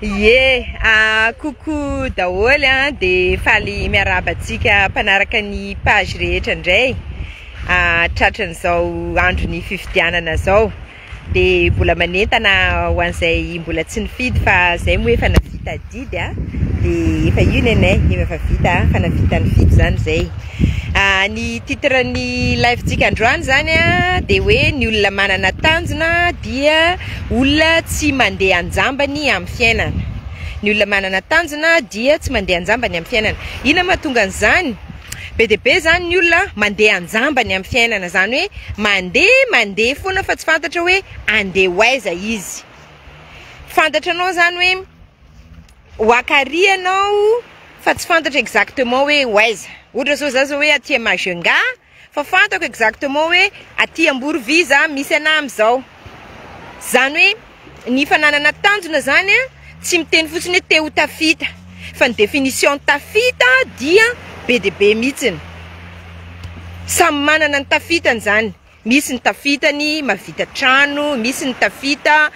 Coucou daholo de faly miarahaba antsika mpanaraka ny page rehetra indray tratran'izao andro ny fifidianana zao de mbola manentana ho an'izay mbola tsy nifidy fa zay moa efa navita didy de efa io nenay efa vita fa navita nifidy zany zay. Ny titre ny live tsika androany zany de hoe ny olona manana tanjona dia olona tsy mandeha anjambany amin'ny fiainana. Ny olona manana tanjona dia tsy mandeha anjambany amin'ny fiainana. Ina mahatonga an'izany? Be de be zany ny olona mandeha anjambany amin'ny fiainana, zany hoe mandeha foana fa tsy fantatra hoe andeha hoaiza izy. Fantatranao zany hoe wakary anao fa tsy fantatra exactement hoe hoaiza. Ohatra zao zaza hoe aty Majunga fa fantako exactement hoe aty Amboroviza misy ana am'izao. Zany hoe ny fananana tanjona zany tsy miteny fotsiny hoe te ho tafita, fa ny définition tafita dia be de be mihitsiny. Samy manana ny tafitany zany. Misy ny tafitany mavita trano, misy ny tafita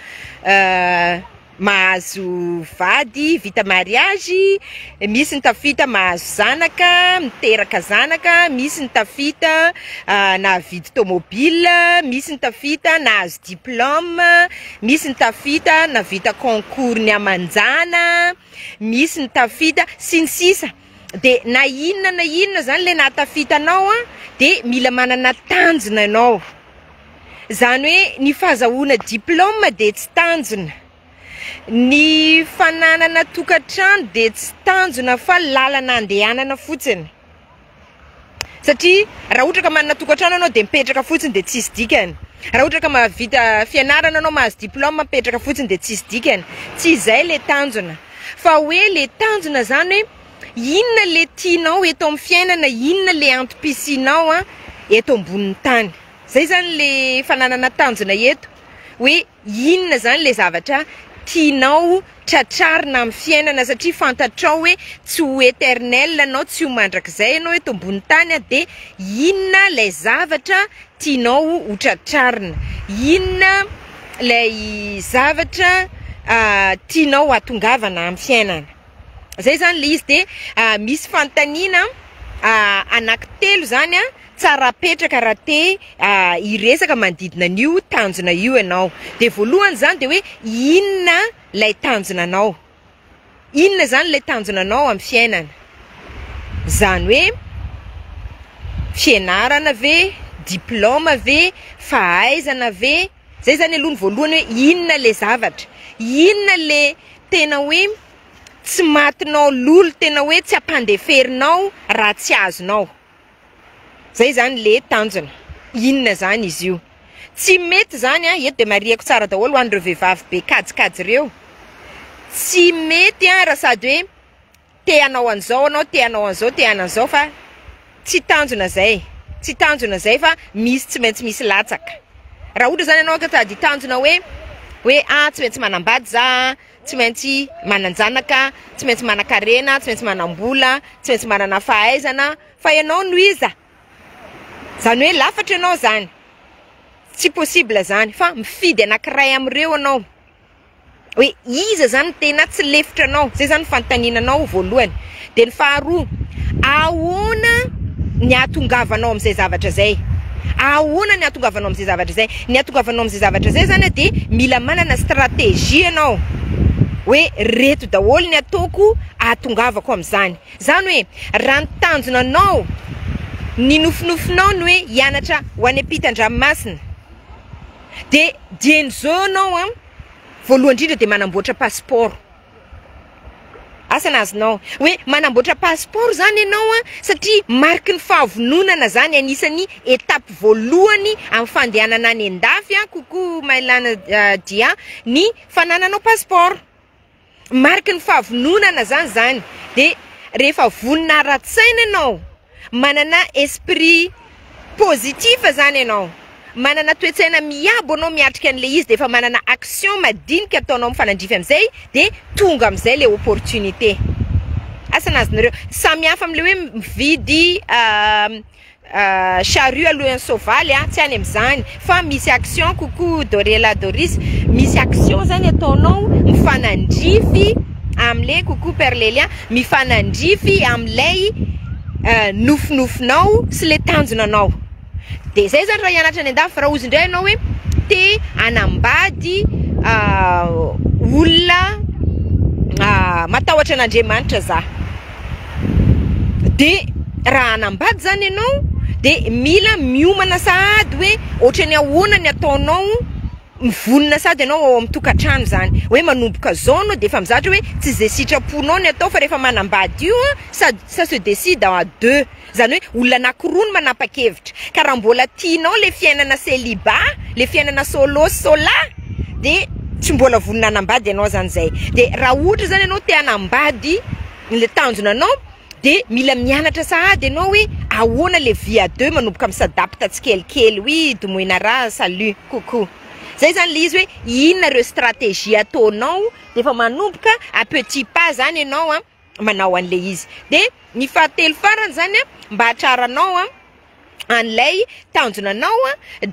mahazo vady, vita mariage, misy ny tafita mahazo zanaka, miteraka zanaka, misy ny tafita nahavidy tomobile, misy ny tafita nahazo diplôme, misy ny tafita navita concours ny amanjana, misy ny tafita sy ny sisa. De na inona zany le nahatafitanao de mila manana tanjona ianao. Zany hoe ny fahazahoana diplôme de tsy tanjona. Ny fananana tokatrano de tsy tanjona fa lalana andehanana fotsiny. Satria raha ohatra ka manana tokatrano anao de mipetraka fotsiny de tsisy dikany. Raha ohatra ka mahavita fianarana anao mahazo diplôme mipetraka fotsiny de tsisy dikany. Tsy izay le tanjona. Fa hoe le tanjona zany hoe inona le tianao eto amin'ny fiainana, inona le antom-pisinao eto ambonin'ny tany. Zay zany le fananana tanjona eto. Hoe inona zany le zavatra tianao tratrarina amin'ny fiainana, satria fantatrao hoe tsy ho éternel anao, tsy ho mandrakizay anao eto ambony tany de inona lay zavatra tianao ho tratrarina, inona lay zavatra tianao hatongavana amin'ny fiainana. Zay zany le izy de misy fantaniana anankitelo zany tsara petraka raha te iresaka manodidina an'io tanjona io ianao. De voalohany zany de hoe inona lay tanjonanao, inona zany lay tanjonanao amin'ny fiainana. Zany hoe fianarana ve, diplôme ve, fahaizana ve. Zay zany aloha ny voalohany hoe inona le zavatra, inona le tena hoe tsy matinao lolo, tena hoe tsy ampandeferinao raha tsy azonao. Zay zany le tanjona. Inona zany izy io? Tsy mety zany eto de mariako tsara daholo ho an'ireo vehivavy be kajikajy ireo. Tsy mety raha sady hoe te hanao an'izao anao, te hanao an'izao, te hanan'izao fa tsy tanjona zay. Tsy tanjona zay fa misy tsy maintsy misy latsaka. Raha ohatra zany anao ka tady tanjona hoe tsy maintsy manambady za, tsy maintsy mananjanaka, tsy maintsy manan-karena, tsy maintsy manambola, tsy maintsy manana fahaizana, fa ianao no iza. Zany hoe lafatra ianao zany. Tsy possible zany, fa mifidy anankiray amin'ireo anao. Hoe iza zany tena tsy lefitra anao. Zay zany fantaninanao voalohany. De ny faharoa, ahoana ny ahatongavanao amin'izay zavatra zay? Ahoana ny ahatongavanao amin'izay zavatra zay? Ny ahatongavanao amin'izay zavatra zay zany de mila manana stratégie anao. Hoe reto daholo ny ataoko ahatongavako amin'izany. Zany hoe raha ny tanjonanao, ny nofinofinao ny hoe hianatra ho any ampitan-dranomasina, de dien'izao anao voalohany indrindra de manamboatra passeport. Asa nazonao hoe manamboatra passeport zany ianao satria mariky ny fahavononana zany, anisany étape voalohany amin'ny fandehanana any an-dafy coucou Mailana dia ny fanananao passeport. Mariky ny fahavononana zany. De rehefa vonona ara-tsaina ianao, manana esprit positif zany ianao, manana toetsaina miabo anao miatrika an'le izy, de efa manana action madinika ataonao mifanandrify am'izay, de tonga am'izay le opportunité. Asa nazonareo samy hafa am'le hoe mividy charrue alohan'ny soavaly tsy any am'izany, fa misy action coucou Dorela Doris, misy action zany ataonao mifanandrify mifanandrify amle coucou Perlelia mifanandrify amlay nofinofinao sy le tanjonanao. De zay zany raha hianatra any an-dafy raha ozy indray anao hoe te anambady olona matahotra an'Andriamanitra za. De raha anambady zany ianao de mila miomana sahady hoe ohatrany ahoana ny ataonao mivonona sady ianao ao amin'ny tokantrano zany hoe manomboka zao anao de efa mizatra hoe tsy zay sitraponao ny atao fa rehefa manambady io ça se décide à deux. Zany hoe olona anankiroa no manapa-kevitra ka raha mbola tianao le fiainana célibat, le fiainana solo de tsy mbola vonona anambady ianao zany zay. De raha ohatra zany ianao te anambady le tanjonanao de mila mianatra sahady ianao hoe ahoana le vie à deux manomboka misadapta tsikelikely. Oui, domoina raha, salut, coucou. Zay zany le izy hoe inona reo stratégie ataonao de efa manomboka à petit pas zany ianao manao an'le izy. De ny fahatelo farany zany mba hatraranao an'lay tanjonanao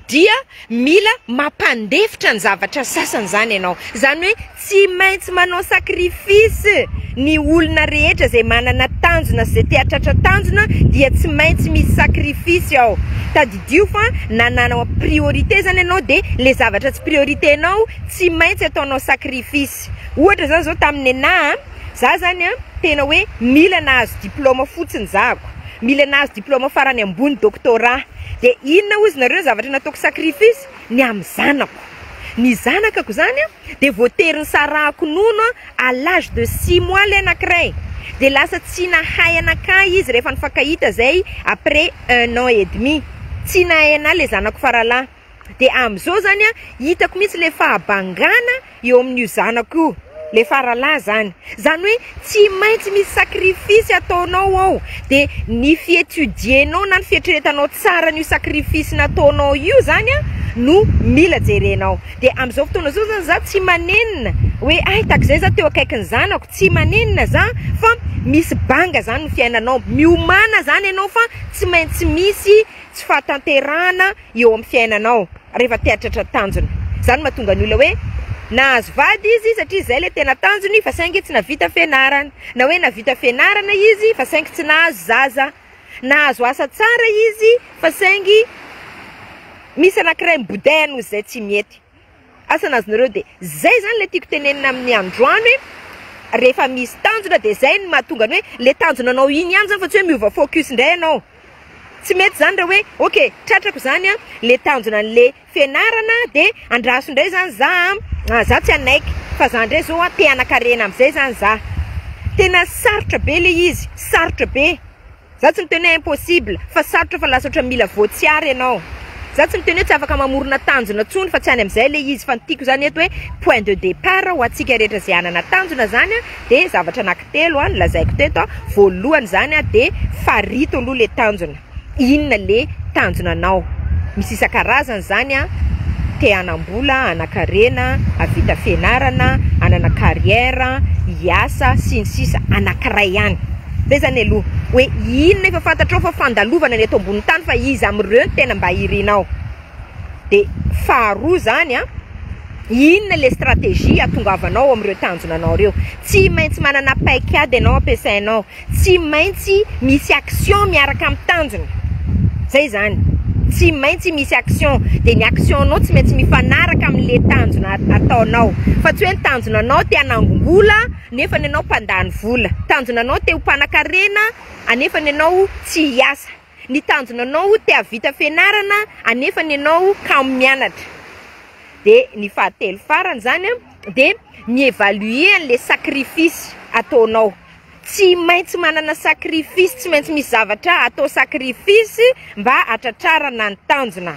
dia mila mampandefitra ny zavatra sasany zany ianao. Zany hoe tsy maintsy manao sacrifice ny olona rehetra zay manana tanjona zay te hatratra tanjona dia tsy maintsy misy sacrifice ao. Tadidio fa nanana priorité zany ianao de le zavatra tsy priorité anao tsy maintsy ataonao sacrifice. Ohatra zany zao tamin'ny anahy za zany tena hoe mila nahazo diplôma fotsiny zako, mila nahazo diplôma farany ambony doctorat. De inona ozy nareo zavatra nataoko sacrifice ny amin'ny zanako. Ny zanakako zany de voatery sarahako nono à l'âge de 6 mois le anankiray. De lasa tsy nahay anakay izy rehefa nifankahita zay après 1 an et demi. Tsy nahay anahy le zanako faralahy. De am'izao zany hitako mitsy le fahabangana eo amin'io zanako le faralahy zany. Zany hoe tsy maintsy misy sacrifice ataonao ao. De ny fietudienao na ny fietretanao tsara ny sacrifice nataonao io zany no mila jerenao. De am'izao fotoana zao zany za tsy manenina hoe ay tak zay za teo akaikin'ny zanako, tsy manenina za fa misy banga zany ny fiainanao. Miomana zany ianao fa tsy maintsy misy tsy fahatanterahana eo amin'ny fiainanao rehefa te hatratra tanjona. Zany mahatonga ny olona hoe nahazo vady izy satria zay le tena tanjony fa saingy tsy navita fianarana, na hoe navita fianarana izy fa saingy tsy nahazo zaza, nahazo asa tsara izy fa saingy misy anankiray mibodayany ozy zay tsy mety. Asa nazonareo de zay zany le tiako tenenina amin'ny androany hoe rehefa misy tanjona de zay ny mahatonga ny hoe le tanjonanao iny ihany zany fa tsy hoe miova focus indray ianao. Tsy mety zany raha hoe okay tratrako zany le tanjona an'le fianarana de andraso indray zany za tsy anaiky fa za ndray zao te anakarena am'izay zany za. Tena sarotra be le izy, sarotra be. Za tsy miteny hoe impossible fa sarotra fa lasa oatra mila voatsiary ianao. Za tsy miteny hoe tsy afaka mamorona tanjona tsony fa tsy any am'izay le izy fa nytiako zany eto hoe point de départ ho antsika rehetra zay anana tanjona zany de zavatra anankitelo nolazaiko teto. Voalohany zany de farito aloha le tanjona. Inona le tanjonanao? Misy isan-karazany zany te anambola, anakarena, avita fianarana, anana carrière, hiasa, sy ny sisa anankiray ihany. Zay zany aloha hoe inona efa fantatrao fa fandalovana ny eto ambony tany fa izy amin'ireo tena mba irinao. De faharoa zany inona le stratégie atongavanao amin'ireo tanjonanao reo. Tsy maintsy manana paikady ianao ampiasainao, tsy maintsy misy action miaraka amin'ny tanjona. Zay zany, tsy maintsy misy action. De ny actionnao tsy maintsy mifanaraka amin'le tanjona ataonao. Fa tsy hoe ny tanjonanao te hanangom-bola nefa ny anao mpandany vola, tanjonanao te ho mpanan-karena anefa ny anao tsy hiasa, ny tanjonanao te havita fianarana anefa ny anao kamo mianatra. De ny fahatelo farany zany de mievaluer an'le sacrifice ataonao. Tsy maintsy manana sacrifice, tsy maintsy misy zavatra atao sacrifice mba hatratrarana ny tanjona.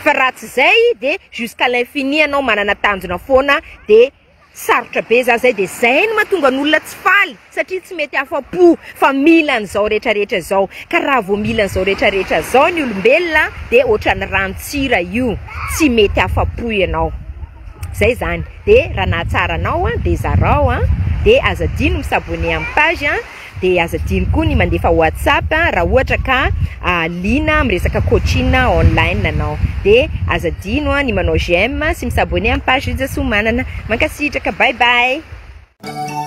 Fa raha tsy zay de jusqu'à l'infini anao manana tanjona foana de sarotra be zay de zay no mahatonga ny olona tsy faly satria tsy mety afa-po fa mila an'izao rehetrarehetra zao. Ka raha vao mila an'izao rehetrarehetra zao ny olombelona de ohatran'ny ranontsira io, tsy mety afa-po ianao. Zay zany. De raha nahatsara anao de zarao de azadino misabone amin'ny page de azadino koa ny mandefa WhatsApp raha ohatra ka lina miresaka coaching online anao. De azadino ny manao j'aime sy misabone amin'ny page Izy Somanana. Mankasitraka, bye bye. Thank you.